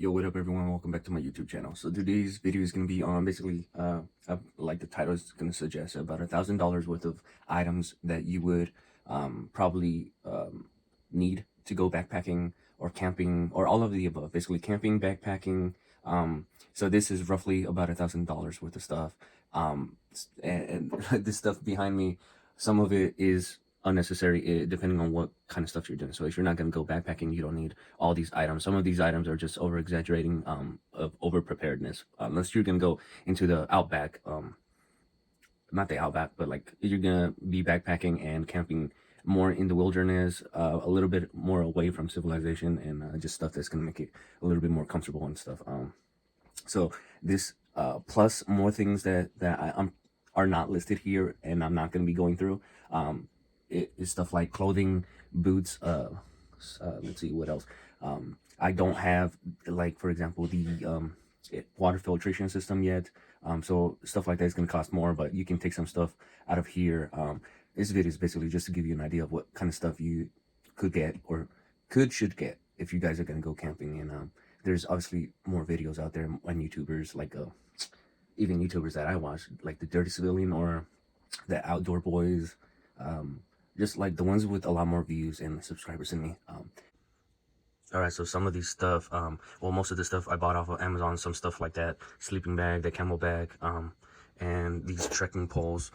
Yo, what up everyone, welcome back to my YouTube channel. So today's video is going to be on basically like the title is going to suggest, about $1,000 worth of items that you would probably need to go backpacking or camping, or all of the above. Basically camping, backpacking. So this is roughly about $1,000 worth of stuff. And this stuff behind me, some of it is unnecessary, depending on what kind of stuff you're doing. So if you're not going to go backpacking, you don't need all these items. Some of these items are just over exaggerating of over preparedness, unless you're going to go into the outback, not the outback, but like you're going to be backpacking and camping more in the wilderness, a little bit more away from civilization, and just stuff that's going to make it a little bit more comfortable and stuff. So this plus more things that are not listed here, and I'm not going to be going through. It is stuff like clothing, boots, let's see what else. I don't have, like, for example, the water filtration system yet. So stuff like that is going to cost more, but you can take some stuff out of here. This video is basically just to give you an idea of what kind of stuff you could get, or should get, if you guys are going to go camping. And there's obviously more videos out there on YouTubers, like even YouTubers that I watch, like the Dirty Civilian or the Outdoor Boys, just like the ones with a lot more views and subscribers than me. Alright, so some of these stuff, well, most of the stuff I bought off of Amazon. Some stuff like that sleeping bag, the camel bag, and these trekking poles.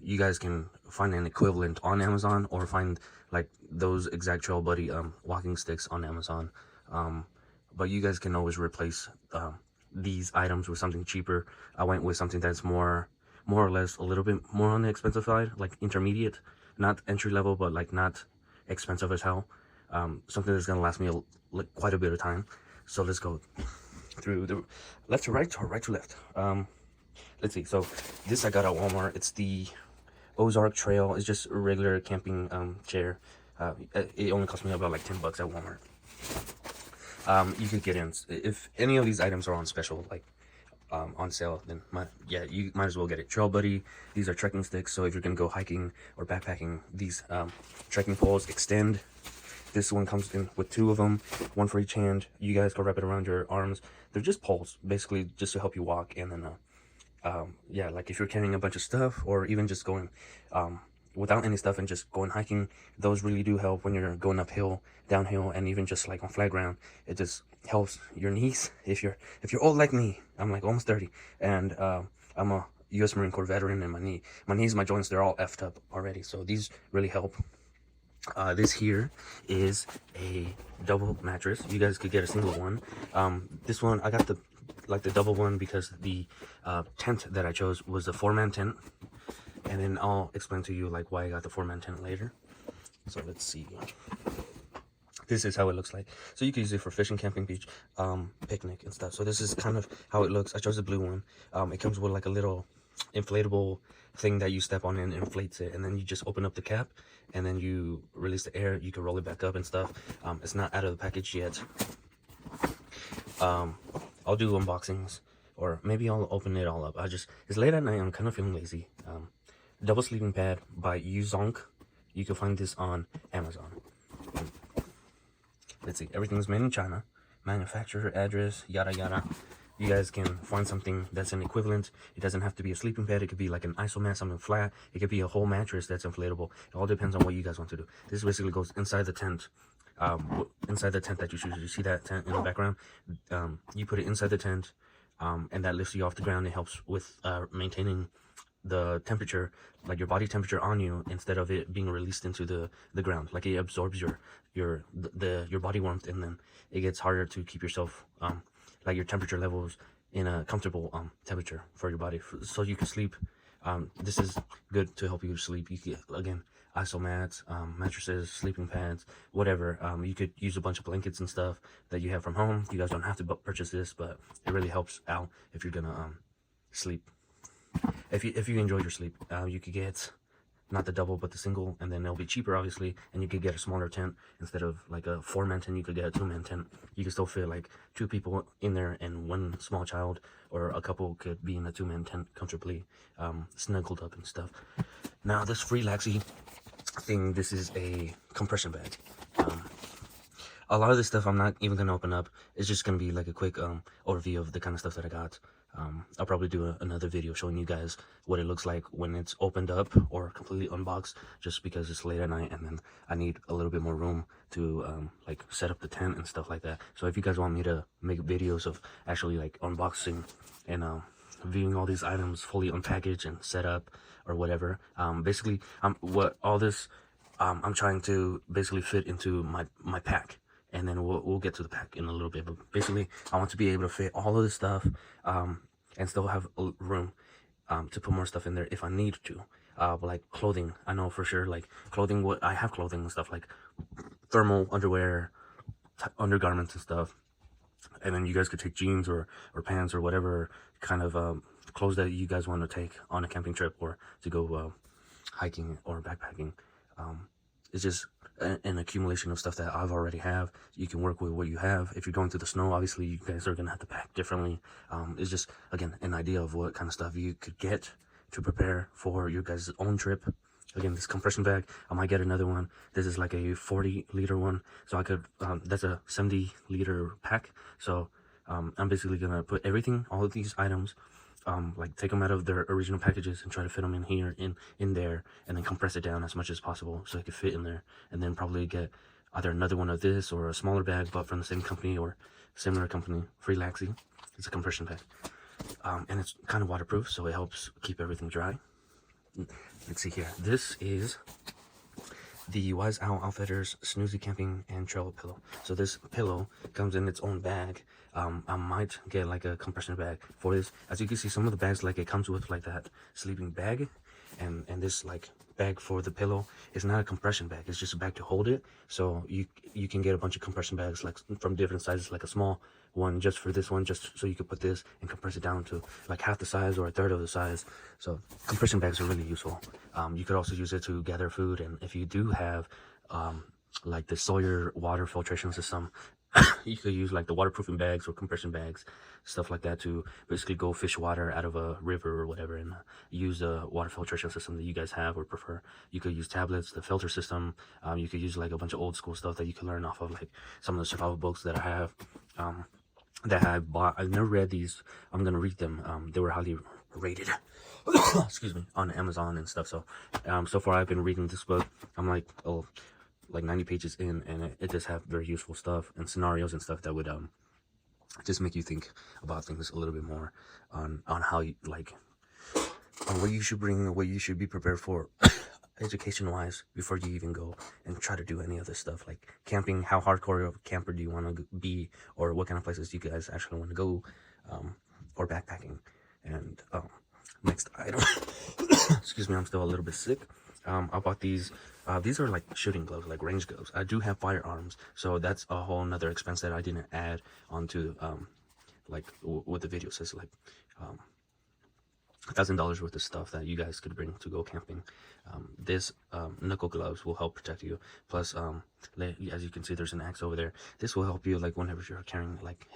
You guys can find an equivalent on Amazon, or find like those exact Trail Buddy walking sticks on Amazon. But you guys can always replace these items with something cheaper. I went with something that's more or less a little bit more on the expensive side, like intermediate, not entry level, but like not expensive as hell. Something that's gonna last me like quite a bit of time. So let's go through the left to right, or right to left. Let's see. So this I got at Walmart. It's the Ozark Trail. It's just a regular camping chair. It only cost me about like $10 at Walmart. You could get in if any of these items are on special, like on sale, then you might as well get it. Trail Buddy, these are trekking sticks, so if you're gonna go hiking or backpacking, these trekking poles extend. This one comes in with 2 of them, 1 for each hand. You guys can wrap it around your arms. They're just poles, basically, just to help you walk. And then yeah, like if you're carrying a bunch of stuff, or even just going without any stuff and just going hiking, those really do help when you're going uphill, downhill, and even just like on flat ground. It just helps your knees. If you're old like me, I'm like almost 30, and I'm a U.S. Marine Corps veteran, and my knees, my joints, they're all effed up already. So these really help. This here is a double mattress. You guys could get a single one. This one I got the double one because the tent that I chose was a 4-man tent. And then I'll explain to you like why I got the 4-man tent later. So let's see. This is how it looks like. So you can use it for fishing, camping, beach, picnic and stuff. So this is kind of how it looks. I chose the blue one. It comes with like a little inflatable thing that you step on and inflates it, and then you just open up the cap, and then you release the air. You can roll it back up and stuff. It's not out of the package yet. I'll do unboxings, or maybe I'll open it all up. It's late at night, I'm kind of feeling lazy. Double sleeping pad by Yuzonk. You can find this on Amazon. Let's see, everything's made in China. Manufacturer, address, yada yada. You guys can find something that's an equivalent. It doesn't have to be a sleeping pad. It could be like an isomat, something flat. It could be a whole mattress that's inflatable. It all depends on what you guys want to do. This basically goes inside the tent. Inside the tent that you choose. You see that tent in the background? You put it inside the tent, and that lifts you off the ground. It helps with maintaining the temperature, like your body temperature on you, instead of it being released into the ground. Like it absorbs your body warmth, and then it gets harder to keep yourself like your temperature levels in a comfortable temperature for your body, so you can sleep. This is good to help you sleep. You can, again, isomats, mattresses, sleeping pads, whatever. You could use a bunch of blankets and stuff that you have from home. You guys don't have to purchase this, but it really helps out if you're gonna sleep. If you enjoy your sleep, you could get not the double but the single, and then it'll be cheaper obviously, and you could get a smaller tent. Instead of like a 4-man tent, you could get a 2-man tent. You can still fit like 2 people in there, and 1 small child or a couple could be in a 2-man tent comfortably, snuggled up and stuff. Now this Freelaxy thing, this is a compression bag. a lot of this stuff I'm not even gonna open up. It's just gonna be like a quick overview of the kind of stuff that I got. I'll probably do another video showing you guys what it looks like when it's opened up or completely unboxed, just because it's late at night and then I need a little bit more room to like set up the tent and stuff like that. So if you guys want me to make videos of actually like unboxing and viewing all these items fully unpackaged and set up or whatever, basically what all this I'm trying to basically fit into my pack, and then we'll get to the pack in a little bit. But basically, I want to be able to fit all of this stuff, and still have room, to put more stuff in there if I need to. But like clothing, I know for sure, like clothing, what I have clothing and stuff like thermal underwear, undergarments and stuff. And then you guys could take jeans or pants or whatever kind of clothes that you guys want to take on a camping trip or to go hiking or backpacking. It's just an accumulation of stuff that I've already have. You can work with what you have. If you're going through the snow, obviously you guys are gonna have to pack differently. It's just, again, an idea of what kind of stuff you could get to prepare for your guys' own trip. Again, this compression bag, I might get another one. This is like a 40-liter one, so I could that's a 70-liter pack. So I'm basically gonna put everything, all of these items, like take them out of their original packages and try to fit them in here, in there, and then compress it down as much as possible so it could fit in there. And then probably get either another one of this or a smaller bag, but from the same company or similar company, Freelaxy. It's a compression bag, and it's kind of waterproof, so it helps keep everything dry. Let's see here. This is the Wise Owl Outfitters Snoozy Camping and Travel Pillow. So this pillow comes in its own bag. I might get like a compression bag for this. As you can see, some of the bags, like it comes with like that sleeping bag, and this like bag for the pillow is not a compression bag. It's just a bag to hold it. So you can get a bunch of compression bags like from different sizes, like a small one just for this one, just so you could put this and compress it down to like half the size or a third of the size. So compression bags are really useful. You could also use it to gather food, and if you do have like the Sawyer water filtration system, you could use like the waterproofing bags or compression bags, stuff like that, to basically go fish water out of a river or whatever, and use the water filtration system that you guys have or prefer. You could use tablets, the filter system. You could use like a bunch of old school stuff that you could learn off of, like some of the survival books that I have, that I bought. I've never read these. I'm gonna read them. They were highly rated excuse me, on Amazon and stuff. So so far I've been reading this book. I'm like, oh, like 90 pages in, and it does have very useful stuff and scenarios and stuff that would just make you think about things a little bit more on how you like, on what you should bring, what you should be prepared for education wise before you even go and try to do any of this stuff, like camping. How hardcore of a camper do you want to be, or what kind of places do you guys actually want to go, or backpacking. And next item excuse me, I'm still a little bit sick. I bought these. These are like shooting gloves, like range gloves. I do have firearms, so that's a whole nother expense that I didn't add onto like what the video says, like $1,000 worth of stuff that you guys could bring to go camping. This knuckle gloves will help protect you. Plus, as you can see, there's an axe over there. This will help you like whenever you're carrying, like,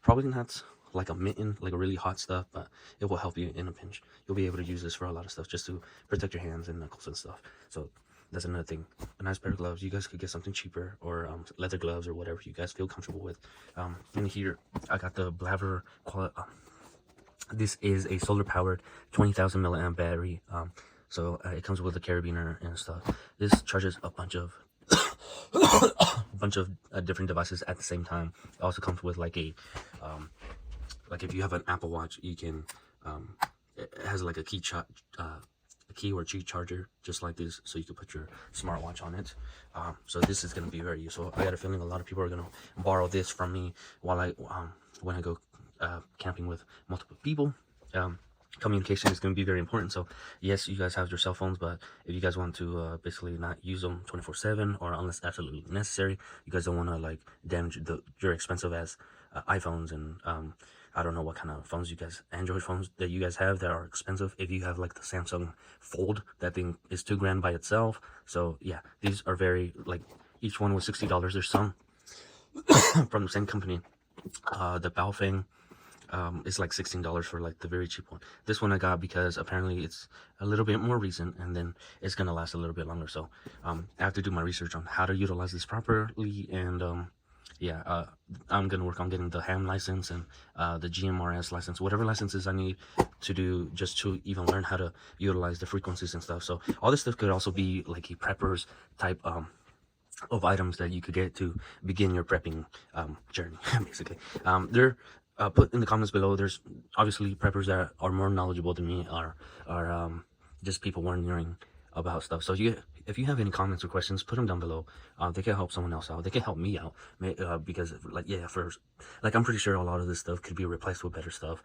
probably not like a mitten, like a really hot stuff, but it will help you in a pinch. You'll be able to use this for a lot of stuff, just to protect your hands and knuckles and stuff. So that's another thing. A nice pair of gloves. You guys could get something cheaper, or leather gloves, or whatever you guys feel comfortable with. In here I got the Blaver this is a solar powered 20,000 milliamp battery. So it comes with a carabiner and stuff. This charges a bunch of different devices at the same time. It also comes with like a like if you have an Apple Watch, you can it has like a key or Qi charger, just like this, so you can put your smartwatch on it. So this is going to be very useful. I got a feeling a lot of people are going to borrow this from me while I when I go camping with multiple people. Communication is going to be very important. So yes, you guys have your cell phones, but if you guys want to basically not use them 24/7, or unless absolutely necessary, you guys don't want to like damage your expensive ass iPhones and I don't know what kind of phones you guys, Android phones that you guys have that are expensive. If you have like the Samsung Fold, that thing is $2,000 by itself. So yeah, these are very, like, each one was $60. There's some from the same company, the Baofeng It's like $16 for like the very cheap one. This one I got because apparently it's a little bit more recent, and then it's gonna last a little bit longer. So I have to do my research on how to utilize this properly, and yeah, I'm gonna work on getting the ham license and the GMRS license, whatever licenses I need to do just to even learn how to utilize the frequencies and stuff. So all this stuff could also be like a prepper's type of items that you could get to begin your prepping journey, basically. They're put in the comments below. There's obviously preppers that are more knowledgeable than me, are just people wondering about stuff. So if you have any comments or questions, put them down below. They can help someone else out. They can help me out, because like, yeah, first, like, I'm pretty sure a lot of this stuff could be replaced with better stuff.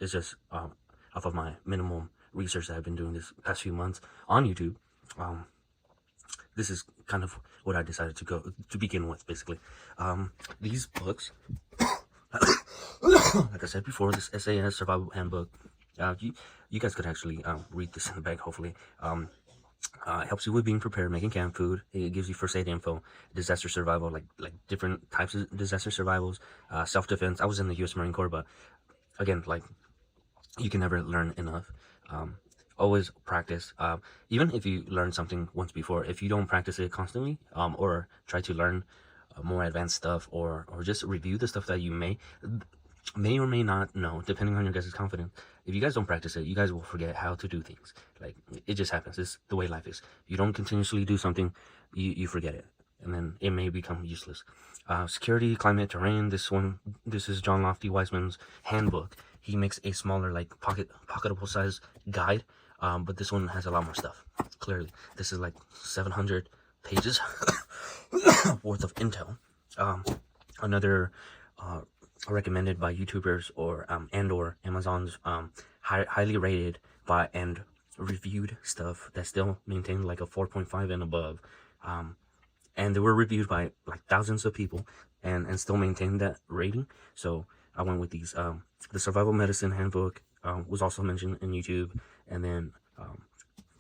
It's just off of my minimum research that I've been doing this past few months on YouTube. This is kind of what I decided to begin with, basically. These books, like I said before, this SAS Survival Handbook, you guys could actually read this in the back, hopefully. It helps you with being prepared, making canned food. It gives you first aid info, disaster survival, like different types of disaster survivals, self-defense. I was in the U.S. Marine Corps, but again, like, you can never learn enough. Always practice. Even if you learn something once before, if you don't practice it constantly, or try to learn more advanced stuff, or just review the stuff that you may or may not know, depending on your guys' confidence. If you guys don't practice it, you guys will forget how to do things. Like, it just happens. It's the way life is. You don't continuously do something, you forget it, and then it may become useless. Security, climate, terrain. This is John Lofty Wiseman's handbook. He makes a smaller, like, pocketable size guide, but this one has a lot more stuff. Clearly, this is like 700 pages worth of intel. Another recommended by YouTubers or Amazon's highly rated by and reviewed stuff that still maintained like a 4.5 and above, and they were reviewed by like thousands of people and still maintained that rating. So I went with these. The Survival Medicine Handbook was also mentioned in YouTube, and then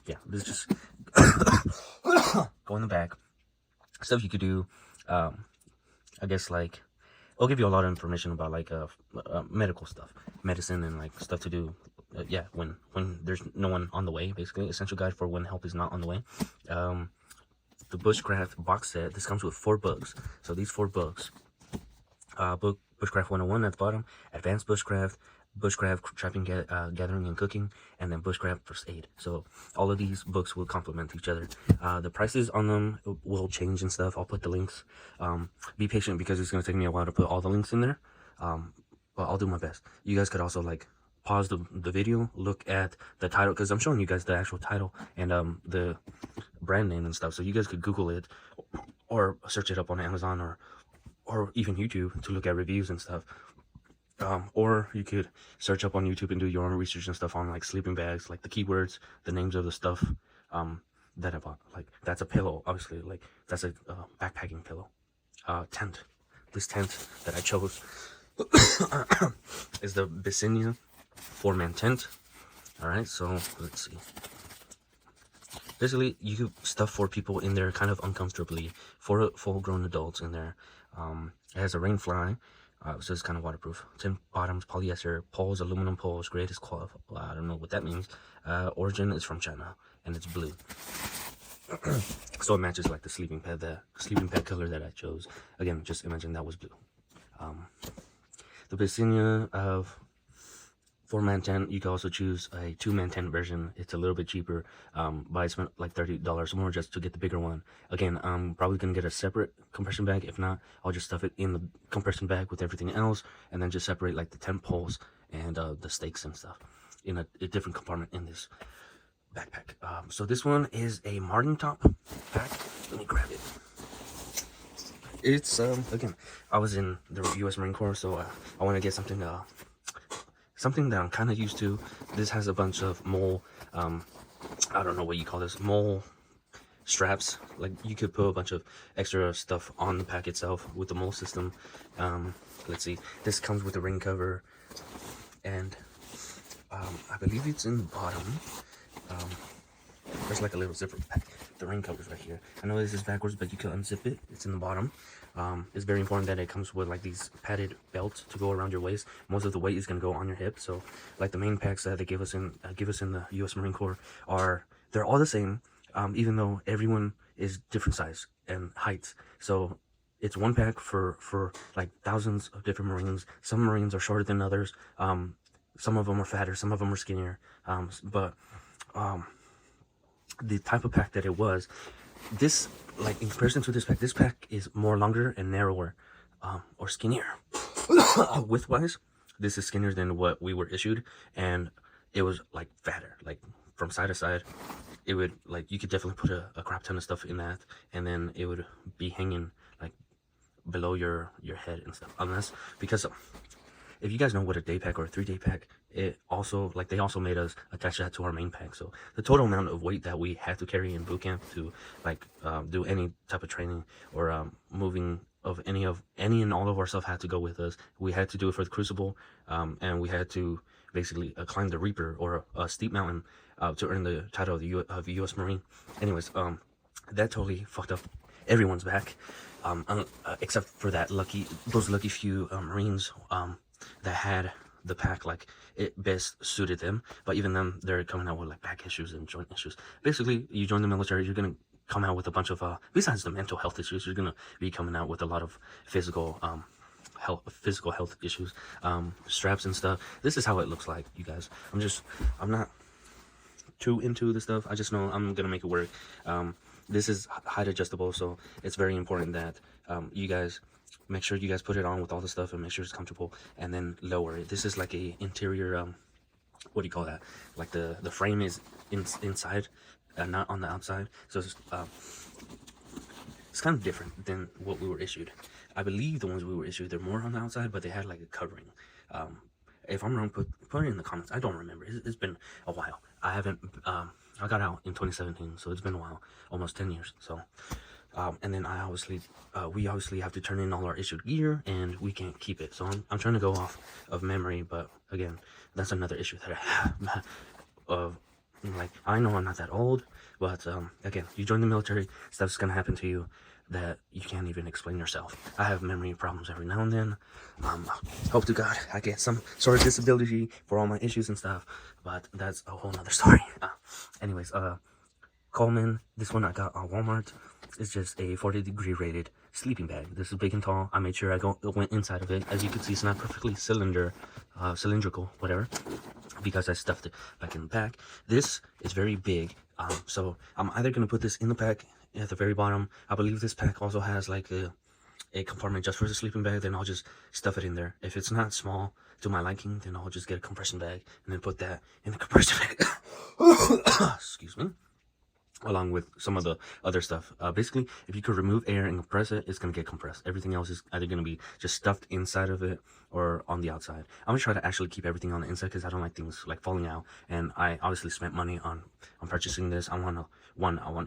yeah, this just go in the back. Stuff you could do, I guess, like, it'll give you a lot of information about like medical stuff, medicine, and like stuff to do, yeah, when there's no one on the way, basically. Essential guide for when help is not on the way. The Bushcraft box set. This comes with 4 books. So these 4 books, Bushcraft 101 at the bottom, Advanced Bushcraft, Bushcraft Trapping, Gathering and Cooking, and then Bushcraft First Aid. So all of these books will complement each other. The prices on them will change and stuff. I'll put the links. Be patient, because it's going to take me a while to put all the links in there. But I'll do my best. You guys could also like pause the video, look at the title, because I'm showing you guys the actual title and the brand name and stuff. So you guys could Google it or search it up on Amazon or even YouTube to look at reviews and stuff. Or you could search up on YouTube and do your own research and stuff on like sleeping bags, like the keywords, the names of the stuff that I bought. Like, that's a pillow, obviously. Like, that's a backpacking pillow. Tent. This tent that I chose is the Bicinia 4-man tent. All right, so let's see. Basically, you could stuff 4 people in there kind of uncomfortably, 4 full-grown adults in there. It has a rain fly. So it's kind of waterproof. 10 bottoms, polyester, poles, aluminum poles, greatest quality. I don't know what that means. Origin is from China, and it's blue. So it matches like the sleeping pad color that I chose. Again, just imagine that was blue. The Bicinia of 4-man tent. You can also choose a 2-man tent version. It's a little bit cheaper, but I spent like $30 more just to get the bigger one. Again, I'm probably gonna get a separate compression bag. If not, I'll just stuff it in the compression bag with everything else, and then just separate like the tent poles and the stakes and stuff in a different compartment in this backpack. So this one is a Martin top pack. Let me grab it. It's again, I was in the U.S. Marine Corps, so I want to get something that I'm kind of used to. This has a bunch of mole, I don't know what you call this, mole straps. Like, you could put a bunch of extra stuff on the pack itself with the mole system. Let's see, this comes with a rain cover, and I believe it's in the bottom. There's like a little zipper the ring covers right here. I know this is backwards, but you can unzip it. It's in the bottom. It's very important that it comes with like these padded belts to go around your waist. Most of the weight is going to go on your hip. So like the main packs that they give us in the U.S. Marine Corps they're all the same, even though everyone is different size and heights. So it's one pack for like thousands of different Marines. Some Marines are shorter than others. Some of them are fatter, some of them are skinnier. But the type of pack that it was, this, like in comparison to this pack is more longer and narrower, or skinnier. Width-wise, this is skinnier than what we were issued, and it was like fatter, like from side to side. It would, like, you could definitely put a crap ton of stuff in that, and then it would be hanging like below your head and stuff. Unless, because if you guys know what a day pack or a 3-day pack, it also, like, they also made us attach that to our main pack. So the total amount of weight that we had to carry in boot camp to like do any type of training or moving of any and all of our stuff had to go with us. We had to do it for the Crucible, and we had to basically climb the Reaper or a steep mountain to earn the title of U.S. Marine. Anyways, that totally fucked up everyone's back, except for those lucky few Marines that had the pack like it best suited them. But even them, they're coming out with like back issues and joint issues. Basically, you join the military, you're gonna come out with a bunch of besides the mental health issues, you're gonna be coming out with a lot of physical health issues, straps and stuff. This is how it looks like, you guys. I'm not too into this stuff. I just know I'm gonna make it work. This is height adjustable, so it's very important that you guys make sure you guys put it on with all the stuff and make sure it's comfortable, and then lower it. This is like a interior, what do you call that? Like the frame is inside and not on the outside. So it's kind of different than what we were issued. I believe the ones we were issued, they're more on the outside, but they had like a covering. If I'm wrong, put it in the comments. I don't remember. It's been a while. I haven't, I got out in 2017, so it's been a while, almost 10 years. So, and then we obviously have to turn in all our issued gear, and we can't keep it. So I'm trying to go off of memory, but again, that's another issue that I have. Like, I know I'm not that old, but again, you join the military, stuff's gonna happen to you that you can't even explain yourself. I have memory problems every now and then. Hope to God I get some sort of disability for all my issues and stuff, but that's a whole nother story. Anyways, Coleman, this one I got on Walmart. It's just a 40-degree rated sleeping bag. This is big and tall. I made sure I went inside of it. As you can see, it's not perfectly cylindrical, whatever, because I stuffed it back in the pack. This is very big, so I'm either gonna put this in the pack at the very bottom. I believe this pack also has like a compartment just for the sleeping bag. Then I'll just stuff it in there. If it's not small to my liking, then I'll just get a compression bag and then put that in the compression bag. Excuse me. Along with some of the other stuff. Basically, if you could remove air and compress it, it's going to get compressed. Everything else is either going to be just stuffed inside of it or on the outside. I'm going to try to actually keep everything on the inside because I don't like things like falling out. And I obviously spent money on purchasing this. I want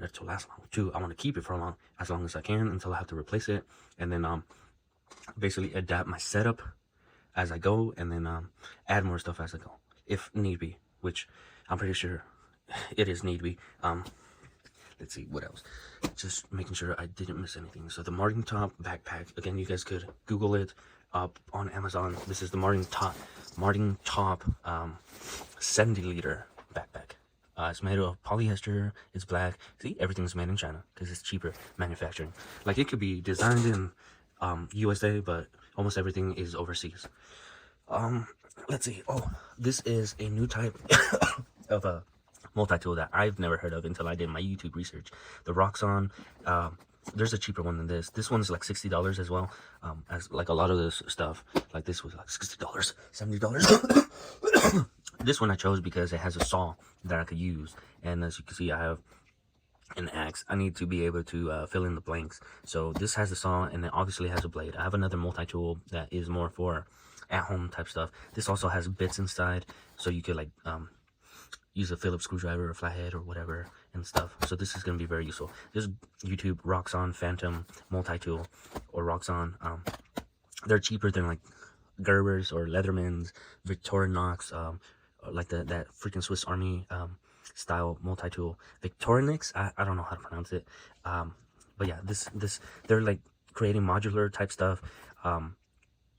it to last long. 2, I want to keep it for as long as I can until I have to replace it. And then basically adapt my setup as I go, and then add more stuff as I go, if need be, which I'm pretty sure it is need be. Let's see, what else? Just making sure I didn't miss anything. So the Martin Top backpack. Again, you guys could Google it up on Amazon. This is the Martin Top 70-liter backpack. It's made of polyester. It's black. See, everything's made in China because it's cheaper manufacturing. Like, it could be designed in USA, but almost everything is overseas. Let's see. Oh, this is a new type of a multi-tool that I've never heard of until I did my YouTube research. The Roxxon. There's a cheaper one than this. This one's like $60 as well. As like a lot of this stuff, like this was like $60, $70. This one I chose because it has a saw that I could use, and as you can see, I have an axe. I need to be able to fill in the blanks. So this has a saw, and it obviously has a blade. I have another multi-tool that is more for at-home type stuff. This also has bits inside, so you could like use a Phillips screwdriver or flathead or whatever and stuff. So this is going to be very useful. This is YouTube Roxxon Phantom multi-tool, or Roxxon. They're cheaper than like Gerber's or Leatherman's, Victorinox, like that freaking Swiss Army style multi-tool. Victorinox, I don't know how to pronounce it. But yeah, this they're like creating modular type stuff.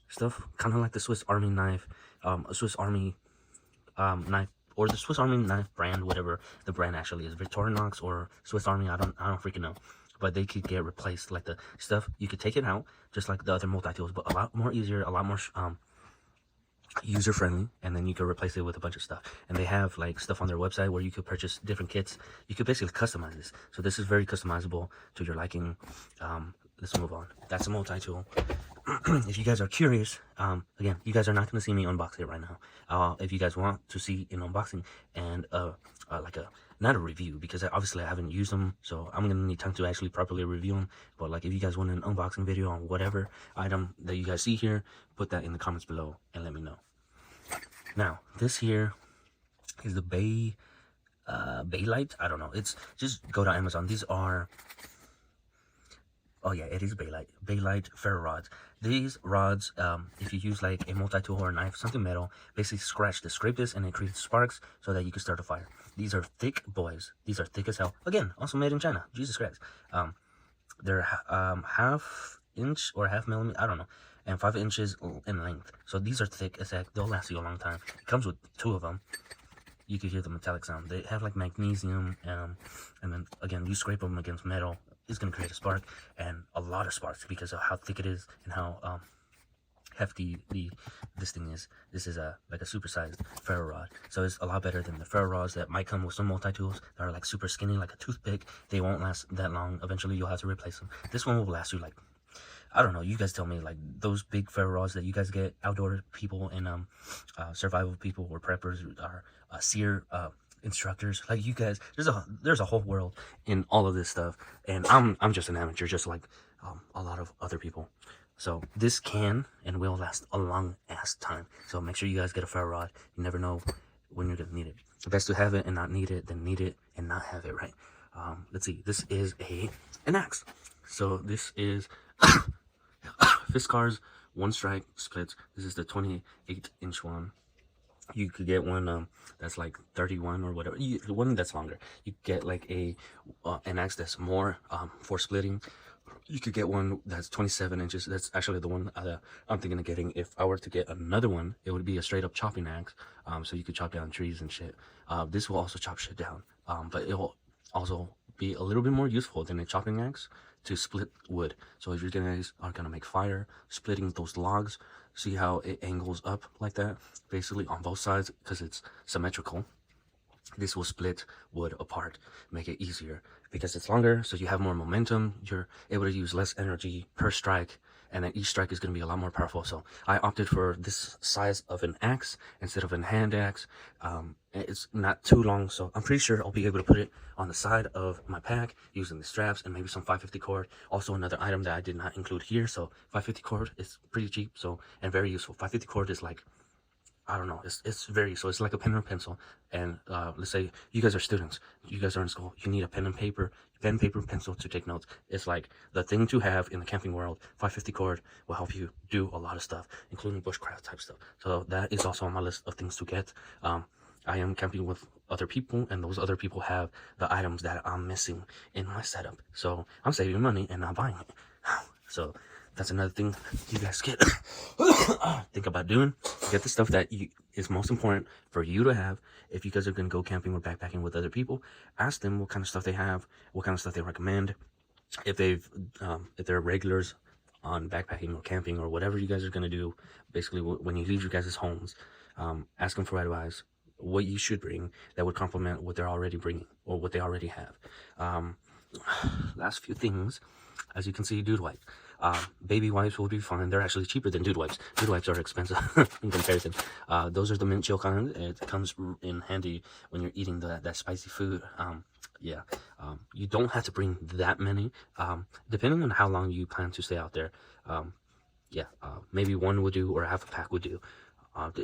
Stuff kind of like the Swiss Army knife, a Swiss Army knife, or the Swiss Army knife brand, whatever the brand actually is, Victorinox or Swiss Army, I don't freaking know. But they could get replaced, like the stuff, you could take it out, just like the other multi-tools, but a lot more easier, a lot more user friendly, and then you could replace it with a bunch of stuff. And they have like stuff on their website where you could purchase different kits. You could basically customize this. So this is very customizable to your liking. Let's move on. That's a multi-tool. If you guys are curious, again, you guys are not going to see me unbox it right now. If you guys want to see an unboxing and like a, not a review, because obviously I haven't used them, so I'm gonna need time to actually properly review them. But like, if you guys want an unboxing video on whatever item that you guys see here, put that in the comments below and let me know. Now, this here is the Baylite. I don't know. It's just go to Amazon. These are, oh yeah, it is Baylite ferro rods. These rods, if you use like a multi-tool or a knife, something metal, basically scrape this and it creates sparks so that you can start a fire. These are thick boys. These are thick as hell. Again, also made in China. Jesus Christ. They're half inch or half millimeter, I don't know, and 5 inches in length. So these are thick as heck. They'll last you a long time. It comes with 2 of them. You can hear the metallic sound. They have like magnesium, and then again, you scrape them against metal, it's gonna create a spark, and a lot of sparks because of how thick it is and how hefty this thing is. This is like a supersized ferro rod, so it's a lot better than the ferro rods that might come with some multi-tools that are like super skinny, like a toothpick. They won't last that long. Eventually you'll have to replace them. This one will last you like, I don't know, you guys tell me, like those big ferro rods that you guys get, outdoor people and survival people or preppers or SEER instructors, like you guys, there's a whole world in all of this stuff, and I'm just an amateur, just like a lot of other people. So this can and will last a long ass time. So make sure you guys get a ferro rod. You never know when you're gonna need it. The best to have it and not need it than need it and not have it, right? Let's see. This is an axe. So this is Fiskars One Strike Splits. This is the 28-inch one. You could get one that's like 31 or whatever. One that's longer. You get like an axe that's more for splitting. You could get one that's 27 inches. That's actually the one I'm thinking of getting. If I were to get another one, it would be a straight up chopping axe. So you could chop down trees and shit. This will also chop shit down. But it will also be a little bit more useful than a chopping axe to split wood. So if you guys are gonna make fire, splitting those logs, see how it angles up like that, basically on both sides, because it's symmetrical. This will split wood apart, make it easier because it's longer, so you have more momentum. You're able to use less energy per strike, and then each strike is going to be a lot more powerful. So I opted for this size of an axe instead of a hand axe. It's not too long, so I'm pretty sure I'll be able to put it on the side of my pack using the straps and maybe some 550 cord. Also another item that I did not include here, so 550 cord is pretty cheap, so, and very useful. 550 cord is like, I don't know, it's very, so it's like a pen or pencil. And let's say you guys are students, you guys are in school, you need a pen, paper, pencil to take notes. It's like the thing to have in the camping world. 550 cord will help you do a lot of stuff, including bushcraft type stuff. So that is also on my list of things to get. I am camping with other people, and those other people have the items that I'm missing in my setup. So I'm saving money and not buying it. So that's another thing you guys get think about doing. Get the stuff that is most important for you to have. If you guys are going to go camping or backpacking with other people, ask them what kind of stuff they have, what kind of stuff they recommend. If they're regulars on backpacking or camping or whatever you guys are going to do, basically when you leave your guys' homes, ask them for advice, what you should bring that would complement what they're already bringing or what they already have. Last few things, as you can see, dude wipe. Baby wipes will be fine. They're actually cheaper than dude wipes. Dude wipes are expensive in comparison. Those are the mint chill kind. It comes in handy when you're eating that spicy food. Yeah, you don't have to bring that many, depending on how long you plan to stay out there. Yeah, maybe one would do or half a pack would do.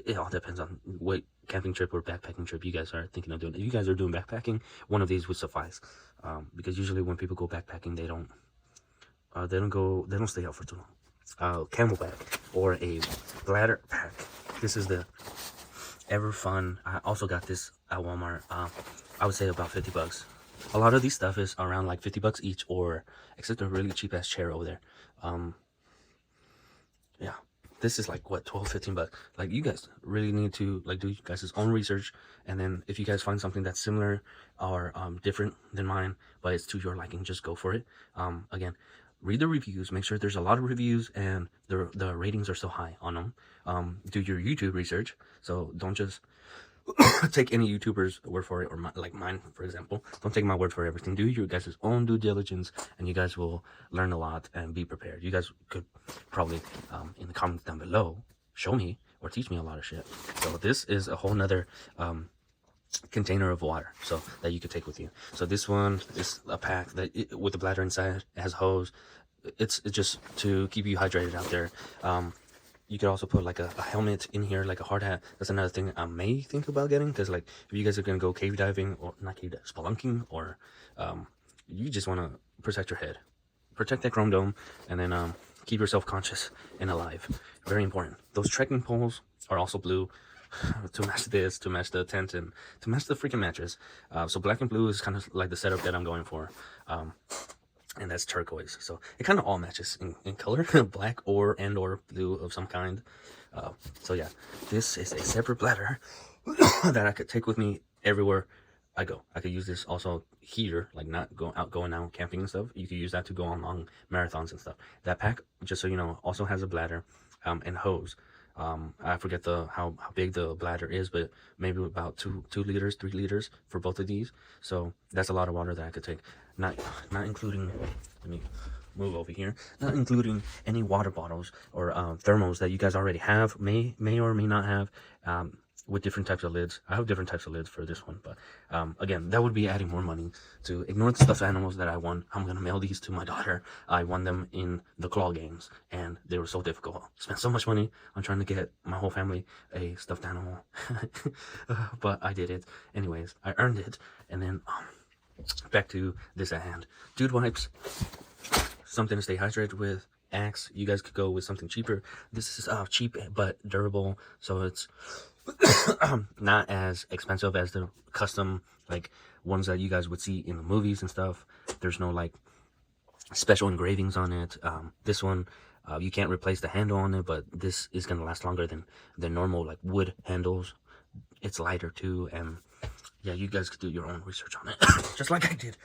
It all depends on what camping trip or backpacking trip you guys are thinking of doing. If you guys are doing backpacking, one of these would suffice, because usually when people go backpacking, they don't stay out for too long. Camelback or a bladder pack. This is the Ever Fun. I also got this at Walmart. I would say about 50 bucks. A lot of these stuff is around like 50 bucks each, or except a really cheap ass chair over there. Yeah, this is like what, 12, 15 bucks. Like, you guys really need to like do you guys' own research, and then if you guys find something that's similar or different than mine, but it's to your liking, just go for it. Again, read the reviews, make sure there's a lot of reviews and the ratings are so high on them. Do your YouTube research, so don't just take any YouTuber's word for it, or like mine, for example. Don't take my word for everything. Do your guys' own due diligence, and you guys will learn a lot and be prepared. You guys could probably, in the comments down below, show me or teach me a lot of shit. So this is a whole nother container of water, so that you could take with you. So this one is a pack that with the bladder inside. It has hose. It's just to keep you hydrated out there. You could also put like a helmet in here, like a hard hat. That's another thing I may think about getting, because like if you guys are gonna go cave diving, or not cave diving, spelunking, or you just want to protect your head, protect that chrome dome, and then keep yourself conscious and alive. Very important. Those trekking poles are also blue to match this, to match the tent, and to match the freaking mattress. So black and blue is kind of like the setup that I'm going for. And that's turquoise, so it kind of all matches in color. Black or blue of some kind. So yeah, this is a separate bladder that I could take with me everywhere I go. I could use this also here, like not going out camping and stuff. You could use that to go on long marathons and stuff. That pack, just so you know, also has a bladder and hose. I forget how big the bladder is, but maybe about 2 liters, 3 liters for both of these. So that's a lot of water that I could take. Not including, let me move over here, not including any water bottles or thermos that you guys already have, may or may not have, with different types of lids. I have different types of lids for this one, but again, that would be adding more money. To ignore the stuffed animals that I won, I'm gonna mail these to my daughter. I won them in the claw games, and they were so difficult. Spent so much money on trying to get my whole family a stuffed animal, but I did it anyways. I earned it. And then back to this at hand. Dude wipes, something to stay hydrated with. Axe, you guys could go with something cheaper. This is cheap but durable, so it's not as expensive as the custom like ones that you guys would see in the movies and stuff. There's no like special engravings on it. This one, you can't replace the handle on it, but this is gonna last longer than the normal like wood handles. It's lighter too, and yeah, you guys could do your own research on it, just like I did.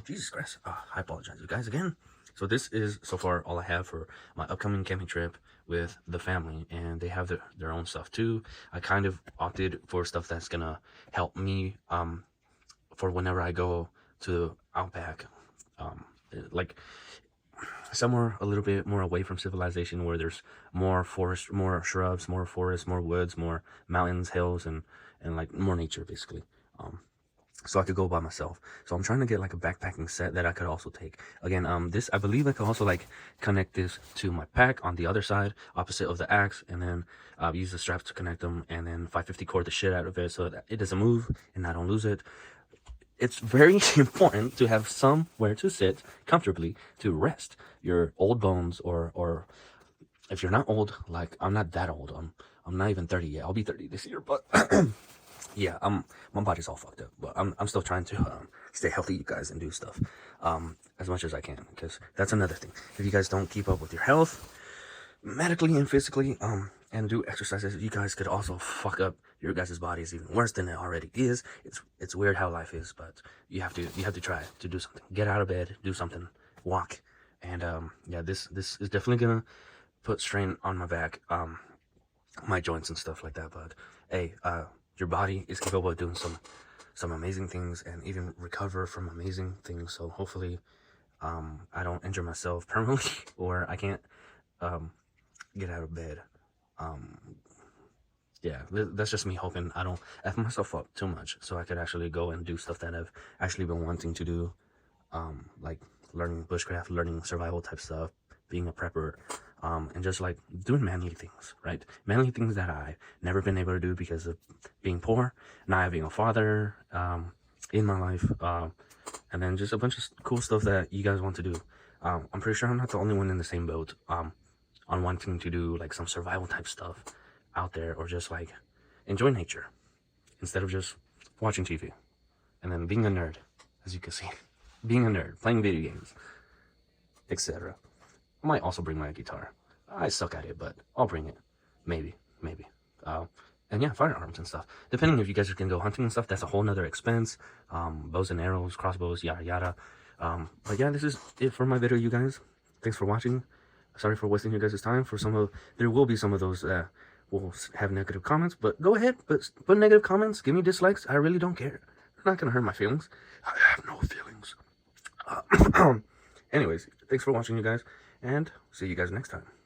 Jesus Christ. I apologize, you guys, again. So this is so far all I have for my upcoming camping trip with the family, and they have their own stuff too. I kind of opted for stuff that's gonna help me for whenever I go to Outback, like somewhere a little bit more away from civilization, where there's more forest, more shrubs, more forests, more woods, more mountains, hills, and like more nature, basically. So I could go by myself. So I'm trying to get like a backpacking set that I could also take. Again, this, I believe I could also like connect this to my pack on the other side, opposite of the axe, and then use the straps to connect them, and then 550 cord the shit out of it so that it doesn't move and I don't lose it. It's very important to have somewhere to sit comfortably to rest your old bones, or if you're not old, like I'm not that old. I'm not even 30 yet. I'll be 30 this year, but yeah, my body's all fucked up, but I'm still trying to stay healthy, you guys, and do stuff as much as I can, because that's another thing. If you guys don't keep up with your health, medically and physically, and do exercises, you guys could also fuck up your guys' bodies even worse than it already is. It's weird how life is, but you have to try to do something. Get out of bed, do something, walk, and yeah, this is definitely gonna put strain on my back, my joints and stuff like that. But hey, your body is capable of doing some amazing things, and even recover from amazing things. So hopefully, I don't injure myself permanently, or I can't get out of bed. Yeah, that's just me hoping I don't F myself up too much, so I could actually go and do stuff that I've actually been wanting to do, like learning bushcraft, learning survival type stuff, being a prepper, and just like doing manly things, right? Manly things that I've never been able to do because of being poor, not having a father in my life, and then just a bunch of cool stuff that you guys want to do. I'm pretty sure I'm not the only one in the same boat on wanting to do like some survival type stuff out there, or just like enjoy nature instead of just watching TV. and then being a nerd, as you can see, being a nerd, playing video games, etc. I might also bring my guitar. I suck at it, but I'll bring it. Maybe. And yeah, firearms and stuff. Depending if you guys are gonna go hunting and stuff, that's a whole nother expense. Bows and arrows, crossbows, yada yada. But yeah, this is it for my video, you guys. Thanks for watching. Sorry for wasting you guys' time. There will be some of those will have negative comments, but go ahead, put negative comments, give me dislikes. I really don't care. They're not gonna hurt my feelings. I have no feelings. Anyways, thanks for watching, you guys, and see you guys next time.